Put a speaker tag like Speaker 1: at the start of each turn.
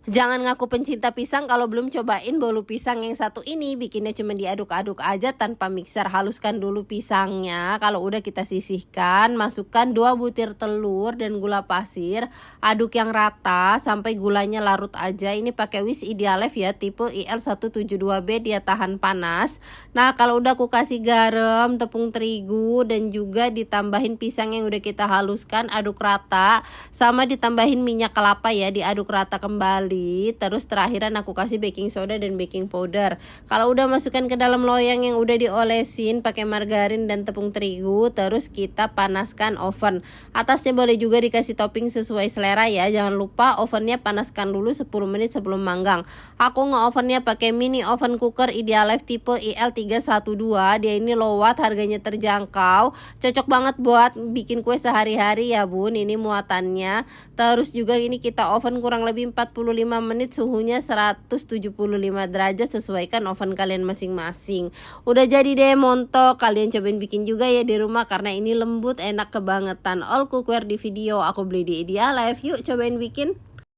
Speaker 1: Jangan ngaku pencinta pisang kalau belum cobain bolu pisang yang satu ini. Bikinnya cuma diaduk-aduk aja tanpa mixer. Haluskan dulu pisangnya. Kalau udah kita sisihkan, masukkan 2 butir telur dan gula pasir. Aduk yang rata sampai gulanya larut aja. Ini pakai Wish Idealef ya, tipe IL172B, dia tahan panas. Nah, kalau udah aku kasih garam, tepung terigu dan juga ditambahin pisang yang udah kita haluskan, aduk rata. Sama ditambahin minyak kelapa ya, diaduk rata kembali. Terus terakhiran aku kasih baking soda dan baking powder. Kalau udah masukkan ke dalam loyang yang udah diolesin pakai margarin dan tepung terigu, terus kita panaskan oven. Atasnya boleh juga dikasih topping sesuai selera ya. Jangan lupa ovennya panaskan dulu 10 menit sebelum manggang. Aku nge-ovennya pakai mini oven cooker Idealef tipe IL312. Dia ini low watt, harganya terjangkau. Cocok banget buat bikin kue sehari-hari ya bun. Ini muatannya. Terus juga ini kita oven kurang lebih 45 menit, suhunya 175 derajat, sesuaikan oven kalian masing-masing. Udah jadi deh montok, kalian cobain bikin juga ya di rumah karena ini lembut, enak kebangetan. All cookware di video aku beli di Idealef. Yuk cobain bikin.